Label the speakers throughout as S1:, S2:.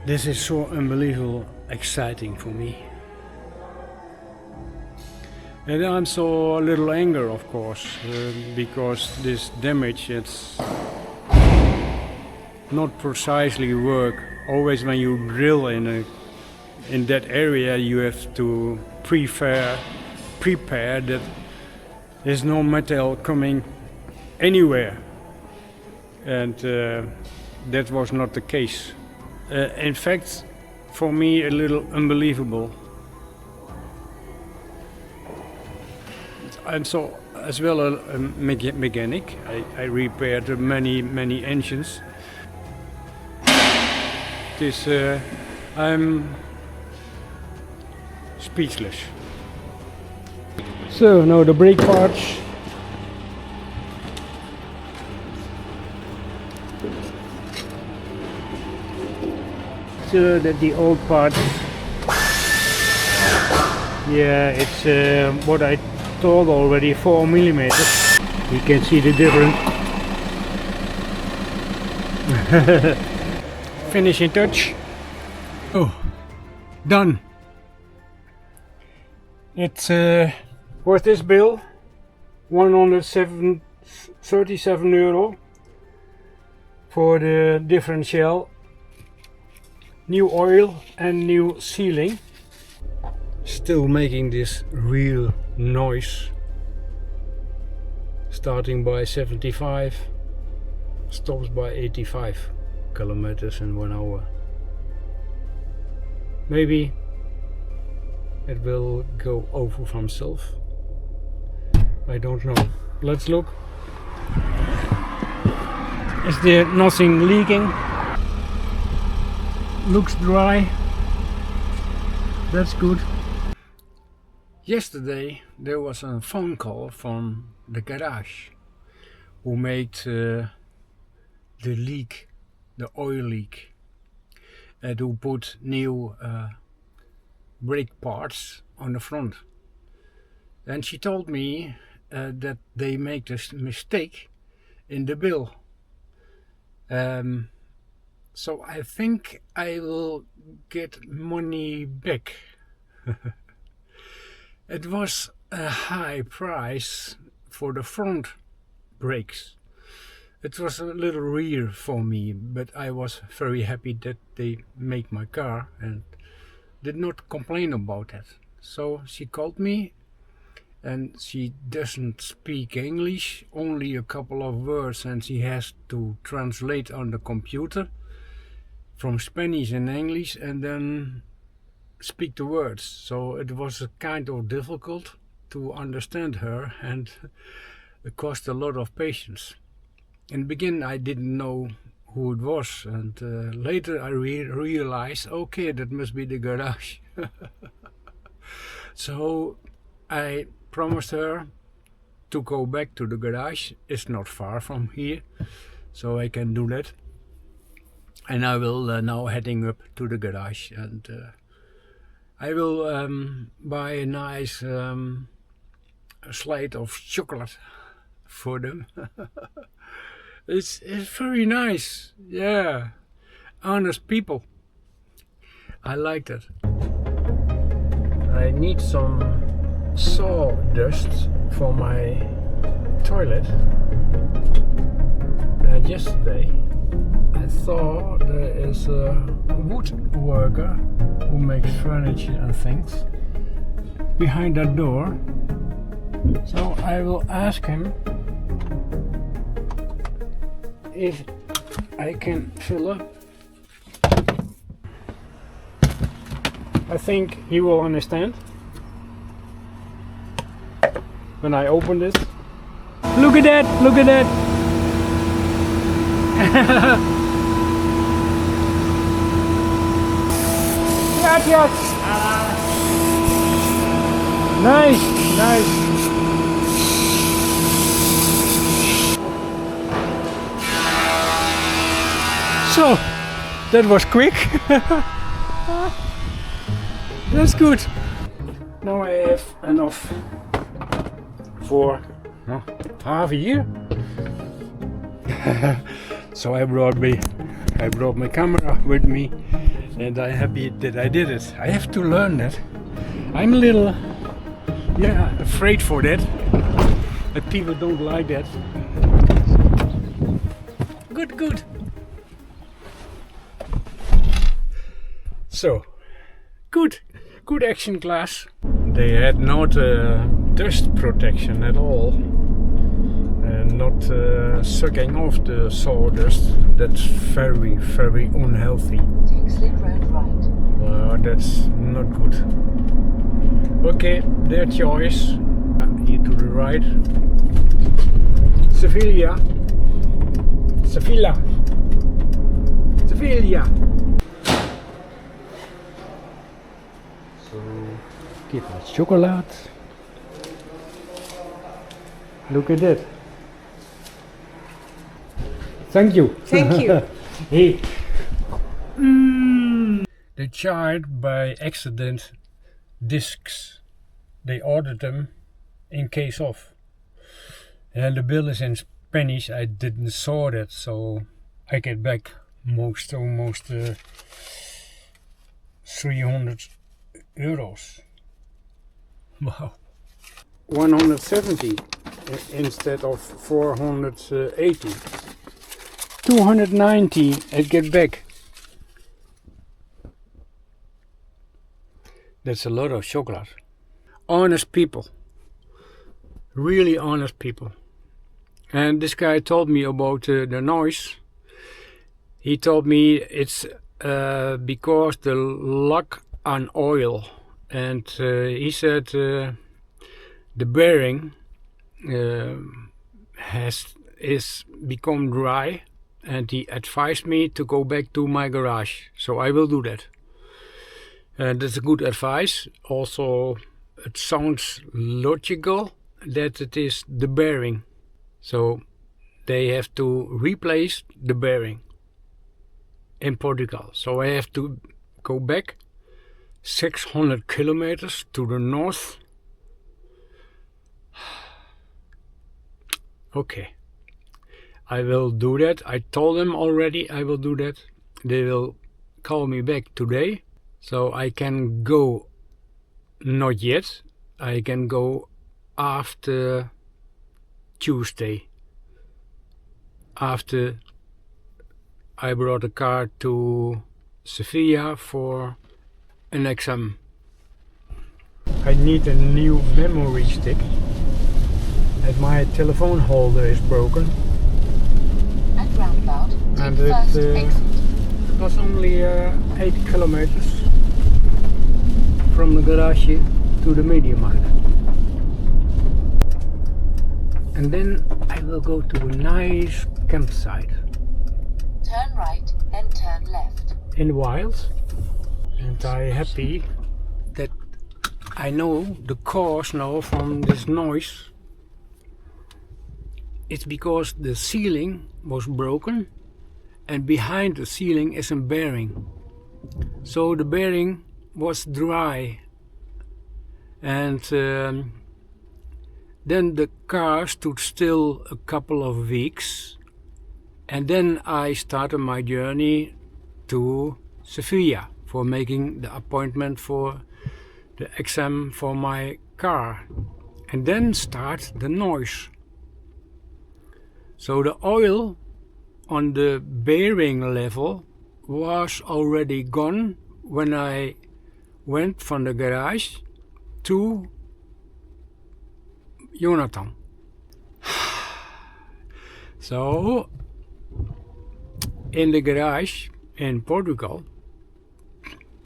S1: This is so unbelievable exciting for me. And I'm so a little angry, of course, because this damage, it's not precisely work. Always when you drill in that area, you have to prepare that there's no metal coming anywhere, and that was not the case. In fact, for me, a little unbelievable. I'm so as well a mechanic. I repaired many engines. I'm speechless. So now the brake parts. So that the old parts. Yeah, it's what I told already, 4 millimeters. You can see the difference. Finishing touch. Oh, done. It's worth this bill, 137 euro for the differential, new oil and new sealing. Still making this real noise. Starting by 75, stops by 85 kilometers in 1 hour. Maybe it will go over from himself. I don't know. Let's look. Is there nothing leaking? Looks dry. That's good. Yesterday there was a phone call from the garage who made the leak, the oil leak, and who put new brake parts on the front. And she told me that they make this mistake in the bill. So I think I will get money back. It was a high price for the front brakes. It was a little rear for me, but I was very happy that they make my car and did not complain about it. So she called me, and she doesn't speak English, only a couple of words, and she has to translate on the computer from Spanish and English and then speak the words. So it was kind of difficult to understand her, and it cost a lot of patience. In the beginning I didn't know who it was, and later I realized, okay, that must be the garage. So I promised her to go back to the garage. It's not far from here, so I can do that. And I will now heading up to the garage, and I will buy a nice slide of chocolate for them. It's very nice, yeah. Honest people. I like that. I need some sawdust for my toilet. And yesterday I saw there is a woodworker who makes furniture and things behind that door. So I will ask him if I can fill up. I think he will understand when I open this. Look at that! Look at that! Gracias! Nice! Nice! So, that was quick. That's good. Now I have enough for half a year. So I brought my camera with me, And I'm happy that I did it. I have to learn that. I'm a little, yeah, afraid for that. That people don't like that. Good, good. So, good action class. They had not dust protection at all. And not sucking off the sawdust. That's very, very unhealthy.
S2: Take slip road right.
S1: That's not good. Okay, their choice. Here to the right. Sevilla. Sevilla. Sevilla. So, give us chocolate. Look at that. Thank you.
S3: Thank you.
S1: Hey. They charged by accident discs. They ordered them in case of. And the bill is in Spanish. I didn't saw that, so I get back almost €300 Wow. 170 instead of 480. 290 I get back. That's a lot of chocolate. Honest people. Really honest people. And this guy told me about the noise. He told me it's because the lock on oil. And he said the bearing is become dry. And he advised me to go back to my garage. So I will do that. And that's a good advice. Also, it sounds logical that it is the bearing. So they have to replace the bearing in Portugal. So I have to go back 600 kilometers to the north. Okay. I will do that. I told them already I will do that. They will call me back today. So I can go, not yet. I can go after Tuesday. After I brought a car to Sevilla for an exam. I need a new memory stick. And my telephone holder is broken.
S2: At roundabout,
S1: And
S2: take first exit.
S1: it was only 8 kilometers from the garage to the media market. And then I will go to a nice campsite.
S2: Turn right, then turn left.
S1: In the wilds. And I'm happy that I know the cause now from this noise. It's because the ceiling was broken and behind the ceiling is a bearing. So the bearing was dry and then the car stood still a couple of weeks and then I started my journey to Sevilla for making the appointment for the exam for my car, and then start the noise. So the oil on the bearing level was already gone when I went from the garage to Jonathan. So in the garage in Portugal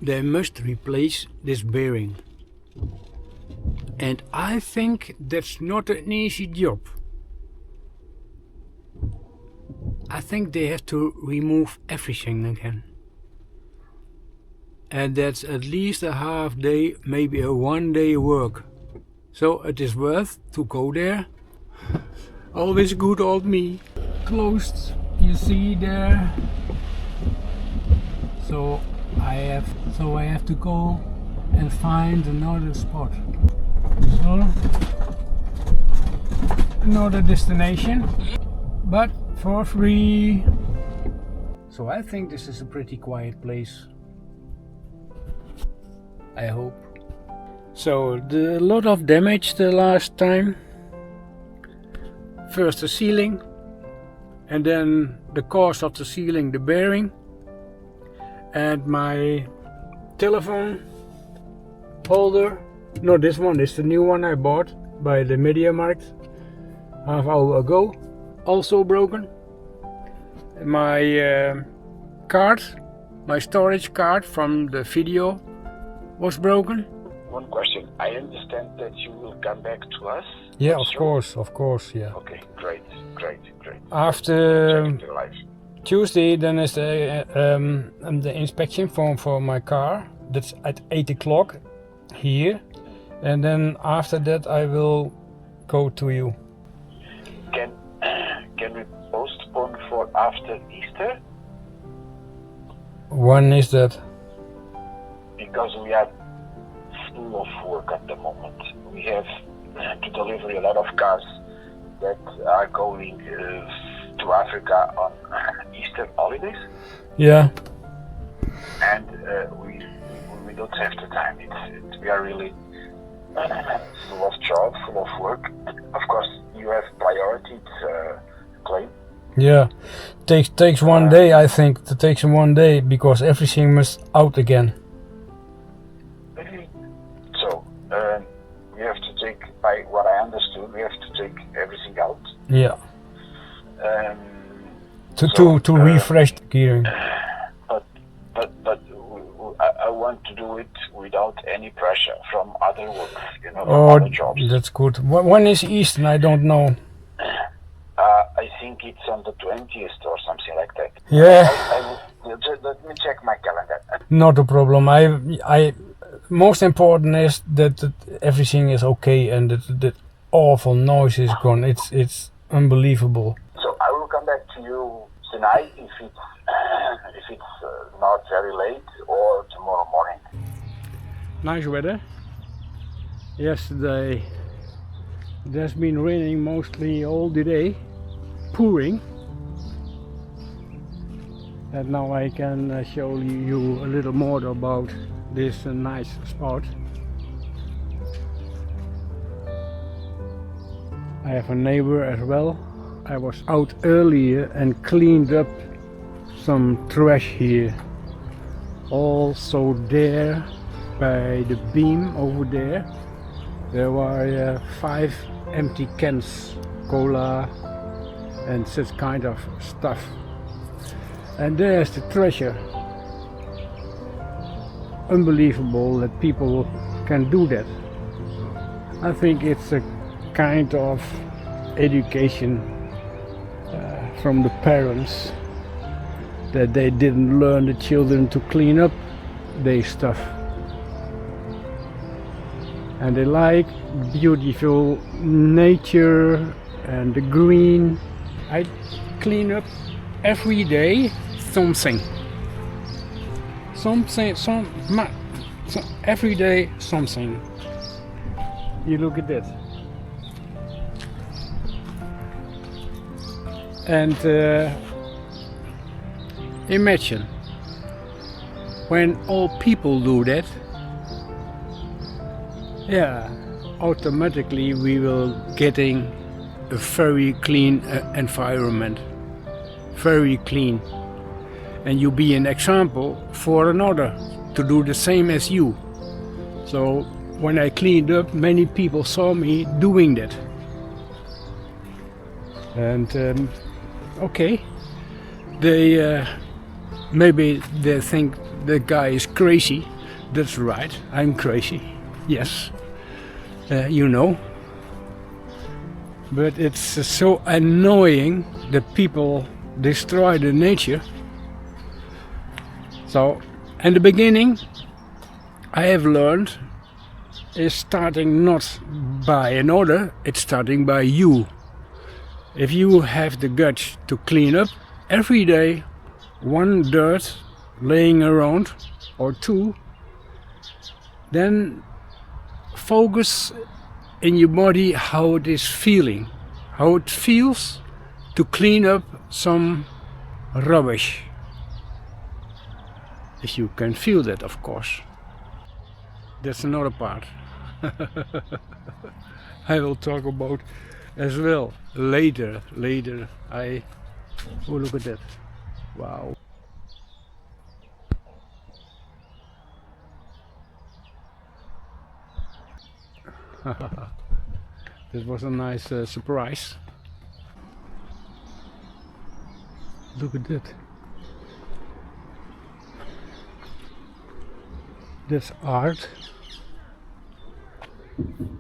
S1: they must replace this bearing, and I think that's not an easy job. I think they have to remove everything again, and that's at least a half day, maybe a 1 day work. So it is worth to go there. Always good old me. Closed, you see there. So I have to go and find another spot. So another destination, but for free. So I think this is a pretty quiet place. I hope. So a lot of damage the last time. First the ceiling, and then the cause of the ceiling, the bearing, and my telephone holder. No, this one is the new one I bought by the MediaMarkt half hour ago, also broken. My card, my storage card from the video was broken.
S3: One question. I understand that you will come back to us.
S1: Yeah,
S3: Sure.
S1: of course, yeah.
S3: Okay, great.
S1: After
S3: Your life.
S1: Tuesday, then is the inspection form for my car. That's at 8 o'clock here, and then after that I will go to you.
S3: Can we postpone for after Easter?
S1: When is that?
S3: Because we are full of work at the moment. We have to deliver a lot of cars that are going to Africa on Easter holidays,
S1: Yeah.
S3: and we don't have the time. We are really full of job, full of work. Of course, you have priorities, claim.
S1: Yeah. Takes one day, I think. It takes one day because everything must out again.
S3: So we have to take, by what I understood, we have to take everything out.
S1: Yeah. To
S3: So,
S1: refresh the gearing.
S3: But I want to do it without any pressure from other work, from
S1: Oh,
S3: other jobs.
S1: that's good. When is Easter? I don't know.
S3: I think it's on the 20th or something like that.
S1: Yeah.
S3: Let me check my calendar.
S1: Not a problem. I most important is that everything is okay and that awful noise is gone. It's unbelievable.
S3: So I will come back to you tonight if it's not very late, or tomorrow morning.
S1: Nice weather. Yesterday it has been raining mostly all the day, pouring. And now I can show you a little more about this nice spot. I have a neighbor as well. I was out earlier and cleaned up some trash here. Also there by the beam over there were 5 empty cans, cola and such kind of stuff. And there's the treasure. Unbelievable that people can do that. I think it's a kind of education from the parents, that they didn't learn the children to clean up their stuff. And they like beautiful nature and the green. I clean up every day something. Every day something. You look at that. And imagine when all people do that, yeah, automatically we will getting a very clean environment, very clean, and you be an example for another to do the same as you. So when I cleaned up, many people saw me doing that, and okay, they maybe they think the guy is crazy. That's right, I'm crazy, yes, you know. But it's so annoying that people destroy the nature. So in the beginning I have learned is starting not by another, it's starting by you. If you have the guts to clean up every day one dirt laying around or two, then focus in your body how it is feeling, how it feels to clean up some rubbish. If you can feel that, of course. that's another part. I will talk about as well later. Oh, look at that! Wow. This was a nice surprise. Look at that. That's art.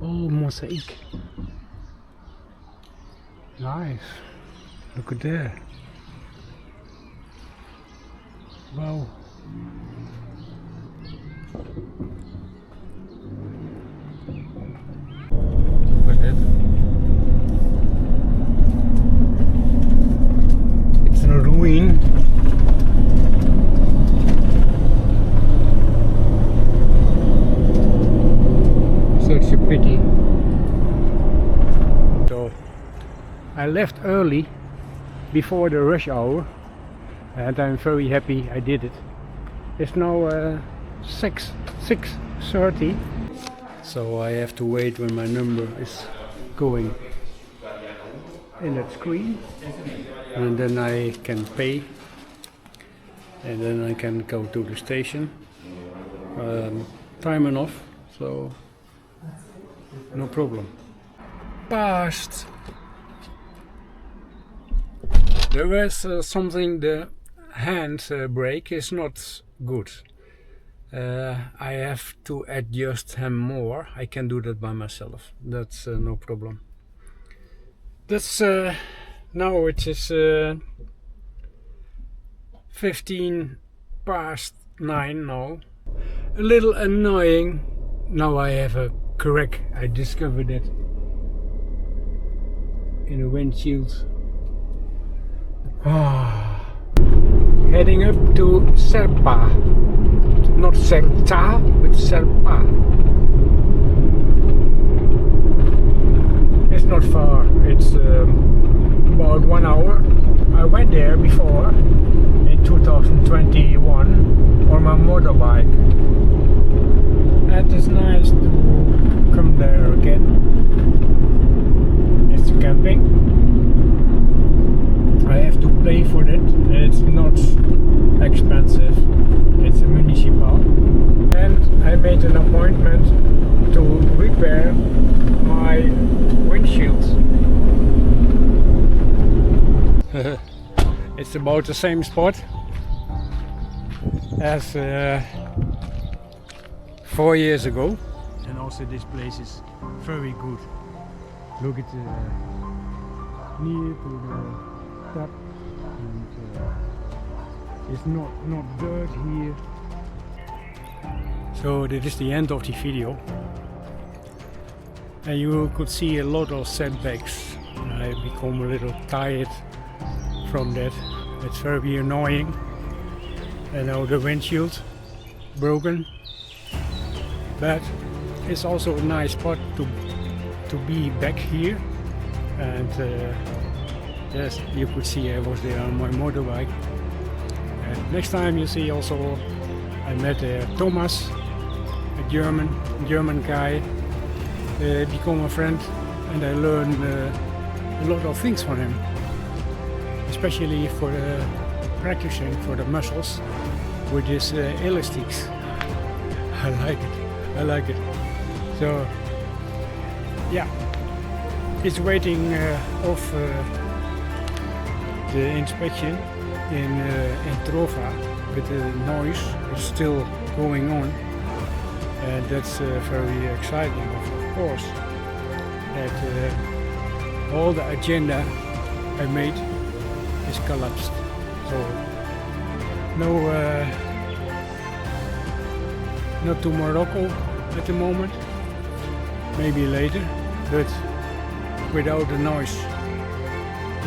S1: Oh, mosaic. Nice. Look at that. Wow. Look at that. It's a ruin. Such a pity. So I left early before the rush hour and I'm very happy I did it. It's now 6:30, so I have to wait when my number is going in that screen, and then I can pay, and then I can go to the station. Time enough, so no problem. Passed. There was something, the hand brake is not good. I have to adjust him more. I can do that by myself. That's no problem. That's now it is 9:15 now. A little annoying. Now I have a crack. I discovered it in the windshield. Heading up to Serpa. Not Serta, but Serpa. It's not far. It's about 1 hour. I went there before in 2021 on my motorbike. And it's nice to come there again. It's camping. I have to pay for it. It's not expensive. It's a municipal. And I made an appointment to repair my windshield. It's about the same spot as 4 years ago. And also this place is very good. Look at near to the tap, and it's not dirt here. So this is the end of the video, and you could see a lot of setbacks. I become a little tired from that. It's very annoying. And now the windshield broken, but it's also a nice spot to be back here. And yes, you could see I was there on my motorbike. And next time you see also I met Thomas, a German guy, become a friend, and I learned a lot of things from him, especially for practicing for the muscles with his elastics. I like it. So yeah, it's waiting off the inspection in Trova, but the noise is still going on, and that's very exciting, of course, that all the agenda I made is collapsed. So not to Morocco at the moment, maybe later, but without the noise.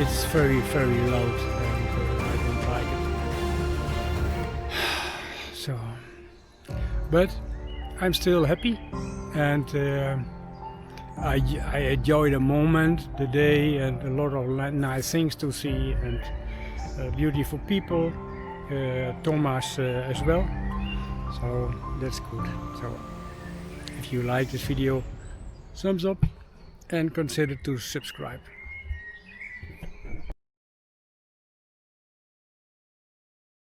S1: It's very loud, and I don't like it. So, but I'm still happy, and I enjoy the moment, the day, and a lot of nice things to see, and beautiful people, Thomas as well. So that's good. So If you like this video, thumbs up and consider to subscribe.